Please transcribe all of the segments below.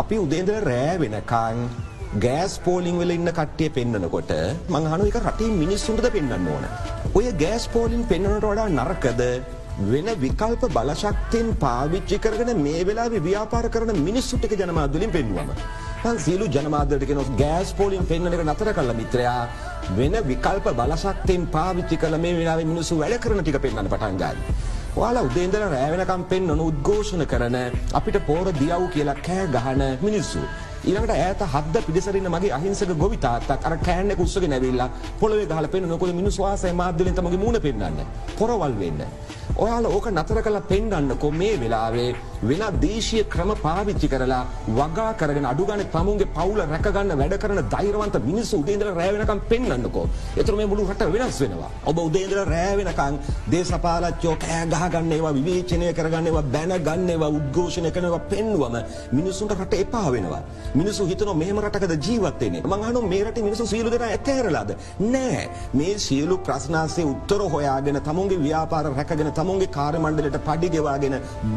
අපි උදේ ඉඳලා රෑ වෙනකන් ගෑස් පෝලිං වල ඉන්න කට්ටිය පෙන්නනකොට මං අහනවා ඒක රටේ මිනිස්සුන්ටද පෙන්වන්න ඕන. ඔය ගෑස් පෝලිං පෙන්වනට වඩා නරකද වෙන විකල්ප බලශක්තියෙන් පාවිච්චි කරගෙන මේ වෙලාවේ ව්‍යාපාර කරන මිනිස්සුන්ට එක ජනමාධ්‍යවලින් පෙන්වුවම. මං සියලු ජනමාධ්‍යවලට කියනවා ගෑස් පෝලිං පෙන්වන එක නතර කළා මිත්‍රයා. වෙන විකල්ප බලශක්තියෙන් පාවිච්චි කරලා මේ වෙලාවේ මිනිස්සු වැඩ කරන ටික පෙන්වන්න පටන් ගන්නවා. ඔයාලා උදේ ඉඳලා රෑ වෙනකම් පෙන්වන උද්ඝෝෂණ කරන අපිට පොර දියව් කියලා කෑ ගහන මිනිස්සු ඊළඟට ඈත හද්ද පිටිසරින්න මගේ අහිංසක ගොවි තාත්තක් අර කෑන් එක උස්සගෙන ඇවිල්ලා පොළවේ ගහලා පෙන්නන මොකද මිනිස්සු ආසයි මාධ්‍යවලින් තමගේ මූණ පෙන්නන්නේ පොරවල් වෙන්න. ඔයාලා ඕක නතර කරලා පෙන්නන්නකෝ මේ වෙලාවේ වෙන දේශීය ක්‍රම පාවිච්චි කරලා වගා කරගෙන අඩු ගන්න තමුන්ගේ පවුල රැක ගන්න වැඩ කරන ධෛර්යවන්ත මිනිස්සු උදේ ඉඳලා රෑ වෙනකම් පෙන්නන්නකෝ. ඒතර මේ මුළු රට වෙනස් වෙනවා. ඔබ උදේ ඉඳලා රෑ වෙනකම් දේශපාලච්චෝ කෑ ගහ ගන්න ඒවා විවේචනය කරගන්න ඒවා බැන ගන්න ඒවා උද්ඝෝෂණය කරන ඒවා පෙන්වම මිනිස්සුන්ට රට එපා වෙනවා. මිනිස්සු හිතනවා මෙහෙම රටකද ජීවත් වෙන්නේ. මං අහනවා මේ රටේ මිනිස්සු සියලු දෙනා ඇතෑරලාද? නෑ. මේ සියලු ප්‍රශ්න ආසේ උත්තර හොයාගෙන තමුන්ගේ ව්‍යාපාර රැකගෙන තමුන්ගේ කාර්ය මණ්ඩලයට පඩි ගෙවාගෙන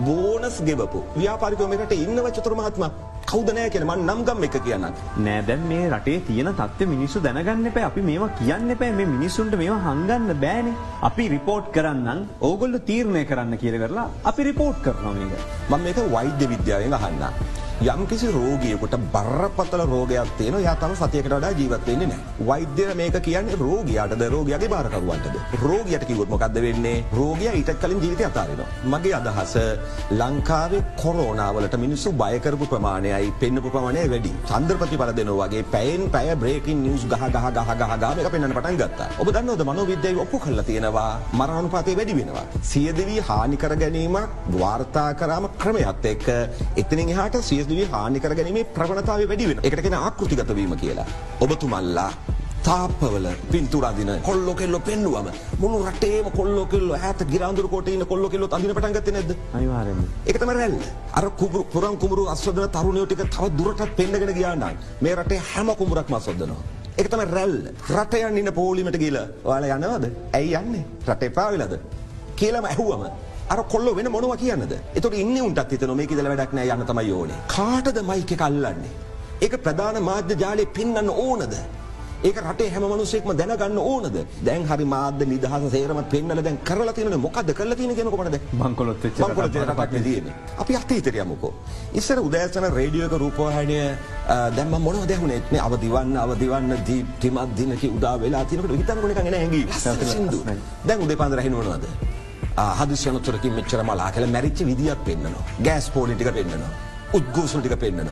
බෝනස් ගෙවපු ව්‍යාපාරිකයෝ මේ රටේ ඉන්නව චතුර මහත්මයා කවුද නැහැ කියලා මම නම් ගම් එක කියන්නම්. නෑ දැන් මේ රටේ තියෙන තත්ත්වෙ මිනිස්සු දැනගන්න එපා. අපි මේවා කියන්න එපා. මේ මිනිස්සුන්ට මේවා හංගන්න බෑනේ. අපි රිපෝට් කරන්නම් ඕගොල්ලෝ තීරණය කරන්න කියලා කරලා අපි රිපෝට් කරනවා මේක. මම මේක වෛද්‍ය විද්‍යාවෙන් අහන්නම්. යම් කිසි රෝගියෙකුට බරපතල රෝගයක් තියෙනවා එයා තම සතියකට වඩා ජීවත් වෙන්නේ නැහැ. වෛද්‍යයා මේක කියන්නේ රෝගියාටද රෝගියාගේ බාරකරුවන්ටද? රෝගියාට කිව්වොත් මොකද්ද වෙන්නේ? රෝගියා ඊට කලින් ජීවිතය අතාරිනවා. මගේ අදහස ලංකාවේ කොරෝනා වලට මිනිස්සු බය කරපු ප්‍රමාණයයි පෙන්නපු ප්‍රමාණයයි වැඩි. චන්ද්‍රපතිපල දෙනවා වගේ පැයෙන් පැය බ්‍රේකින් නිවුස් ගහ මේක පෙන්වන්න පටන් ගත්තා. ඔබ දන්නවද මනෝවිද්‍යාවේ ඔප්පු කරලා තියෙනවා මරණානුපාතය වැඩි වෙනවා. සියදිවි හානි කර ගැනීම වාර්තා කරාම ක්‍රමයක් එක්ක එතනින් එහාට හානි කර ගැනීමේ ප්‍රවණතාවය වැඩි වෙනවා. ඒකට කියන ආකෘතිගත වීම කියලා. ඔබතුමන්ලා තාප්පවල පින්තූර අඳින කොල්ලෝ කෙල්ලෝ පෙන්නුවම මුළු රටේම කොල්ලෝ කෙල්ලෝ ඈත ගිරාඳුරු කොටේ ඉන්න කොල්ලෝ කෙල්ලෝ අඳින පටන් ගත්තේ නැද්ද? අනිවාර්යෙන්ම. ඒක තමයි රැල්ල. අර පුරන් කුඹුරු අස්වදන තරුණයෝ ටික තව දුරටත් පෙන්නගෙන ගියා නම් මේ රටේ හැම කුඹුරක්ම අස්වදනවා. ඒක තමයි රැල්ල. රට යන්න ඉන්න පොලිමට ගිහලා ඔයාලා යනවද? ඇයි යන්නේ? රට එපා වෙලාද? කියලාම ඇහුවම අර කොල්ලෝ වෙන මොනවා කියන්නද? ඒතකොට ඉන්නේ උන්ටත් හිතනවා මේක ඉඳලා වැඩක් නෑ යන්න තමයි ඕනේ. කාටද මයික් එක අල්ලන්නේ? ඒක ප්‍රධාන මාධ්‍ය ජාලේ පෙන්වන්න ඕනද? ඒක රටේ හැම මිනිස්සෙක්ම දැනගන්න ඕනද? දැන් හරි මාධ්‍ය නිදහස සේරම පෙන්වලා දැන් කරලා තියෙනනේ මොකද්ද කරලා තියෙන්නේ කියන කොහොමද? බංකොලොත් වෙච්ච රටක් තියෙන්නේ. අපි අතීතයට යමුකෝ. ඉස්සර උදෑසන රේඩියෝ එක රූපවාහිනිය දැන් මම මොනවද ඇහුනේ? මේ අවදිවන්න දීප්තිමත් දිනක උදා වෙලා තියෙනකොට හිතන්නකො නිකන් එන ඇඟි. සින්දු. දැන් උදේ පාන්දර ඇහෙන්න මොනවද? හදිසියනතුරකින් මෙච්චර මලා කියලා මැරිච්ච විදියක් පෙන්නනවා. ගෑස් පෝලිං ටික පෙන්නනවා. උද්ඝෝෂණ ටික පෙන්නනවා.